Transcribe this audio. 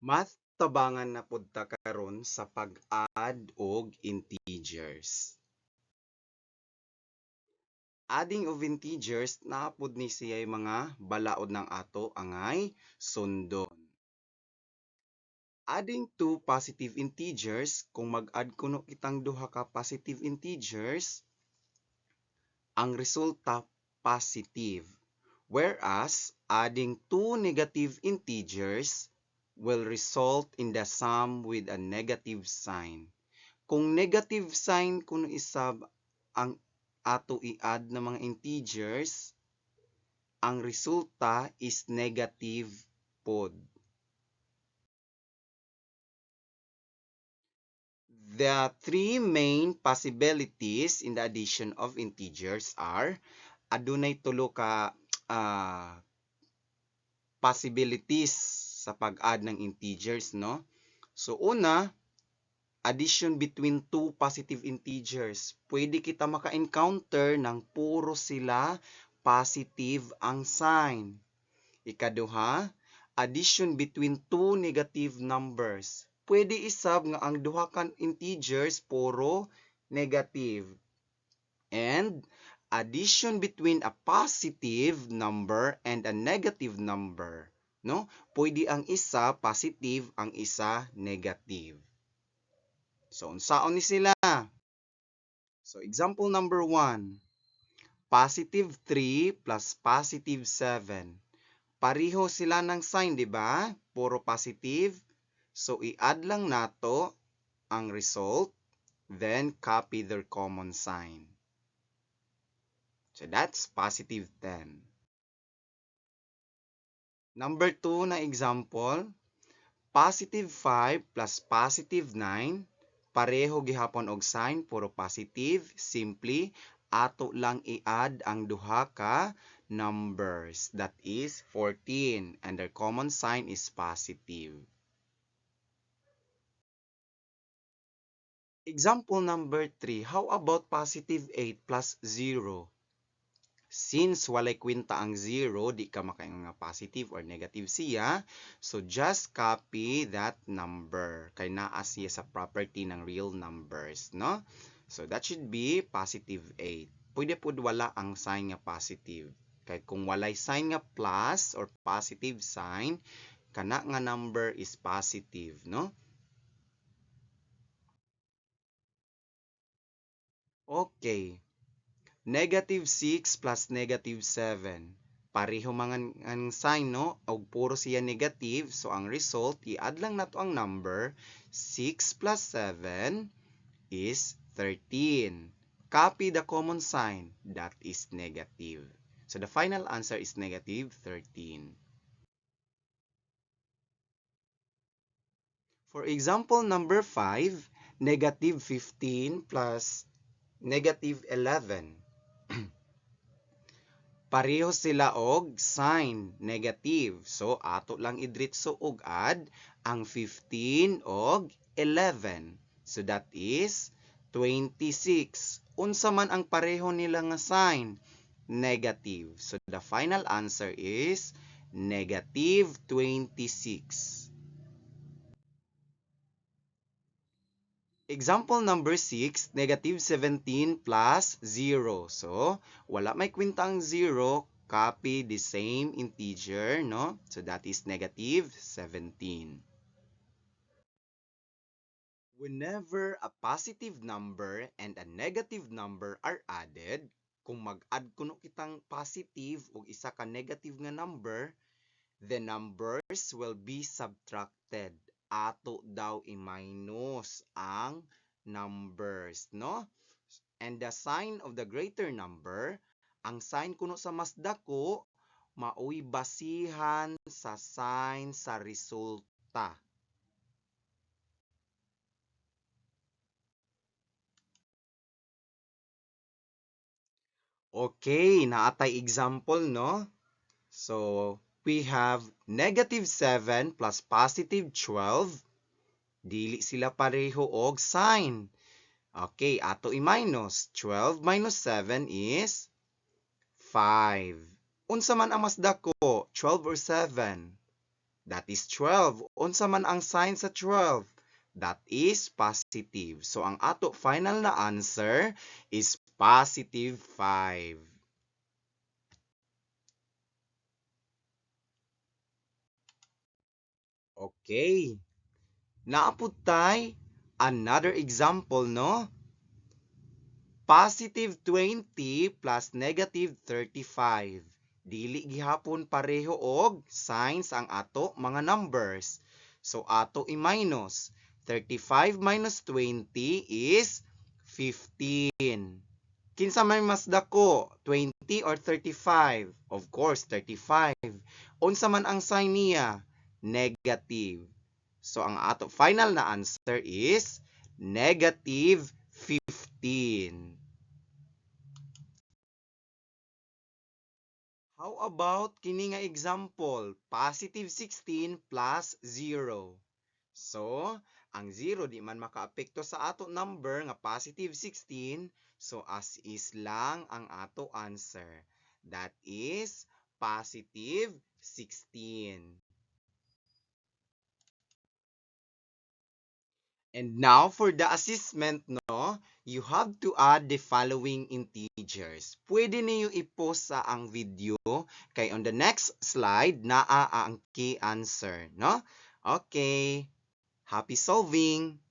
Math tabangan na pud ta karon sa pag-add og integers. Adding of integers naa pud ni siya'y mga balaod ng ato angay sundon. Adding two positive integers, kung mag-add kuno kitang duha ka positive integers, ang resulta positive. Whereas adding two negative integers will result in the sum with a negative sign. Kung negative sign kuno isab ang ato i-add na mga integers, ang resulta is negative pod. The three main possibilities in the addition of integers are adunay tulo ka possibilities sa pag-add ng integers, no? So una, addition between two positive integers. Pwede kita maka-encounter ng puro sila positive ang sign. Ikaduha, addition between two negative numbers. Pwede isab nga ang duha kan integers puro negative. And addition between a positive number and a negative number, no? Pwede ang isa positive, ang isa negative. So unsaon ni sila? So example number 1, positive 3 plus positive 7. Pareho sila ng sign, di ba? Puro positive. So i-add lang nato ang result, then copy their common sign. So that's positive 10. Number 2 na example, positive 5 plus positive 9. Pareho gihapon og sign, puro positive. Simply, ato lang i-add ang duha ka numbers. That is 14. And their common sign is positive. Example number 3, how about positive 8 plus 0? Since walay kwenta ang 0, di ka makaingon nga positive or negative siya. So just copy that number. Kay naa siya sa property ng real numbers, no? So that should be positive 8. Pwede pud wala ang sign nga positive. Kay kung walay sign nga plus or positive sign, kana nga number is positive, no? Okay. Negative 6 plus negative 7. Pareho mga ang sign, no? O puro siya negative. So, ang result, i-add lang nato ang number. 6 plus 7 is 13. Copy the common sign. That is negative. So, the final answer is negative 13. For example number 5, negative 15 plus negative 11. Pareho sila og sign, negative. So, ato lang idritso og add ang 15 og 11. So, that is 26. Unsa man ang pareho nila nga sign? Negative. So, the final answer is negative 26. Example number 6, negative 17 plus 0. So, wala may kwintang 0, copy the same integer, no? So, that is negative 17. Whenever a positive number and a negative number are added, kung mag-add kuno kitang positive o isa ka negative nga number, the numbers will be subtracted. Ato daw i-minus ang numbers, no? And the sign of the greater number, ang sign kuno sa mas dako, maoy basihan sa sign sa resulta. Okay, naatay example, no? So, we have negative 7 plus positive 12. Dili sila pareho og sign. Okay, ato i-minus. 12 minus 7 is 5. Unsa man ang mas dako? 12 or 7? That is 12. Unsa man ang sign sa 12? That is positive. So ang ato final na answer is positive 5. Okay. Naapod tay another example, no? Positive 20 plus negative 35. Dili gihapon pareho og signs ang ato mga numbers. So ato i-minus. 35 minus 20 is 15. Kinsa may mas dako, 20 or 35? Of course, 35. Unsa man ang sign niya? Negative. So ang ato final na answer is negative 15. How about kini nga example? Positive 16 plus 0. So, ang 0 di man makaapekto sa ato number nga positive 16. So, as is lang ang ato answer. That is positive 16. And now for the assessment, no, you have to add the following integers. Pwede niyo i-post sa ang video kay on the next slide naa ang key answer, no? Okay. Happy solving!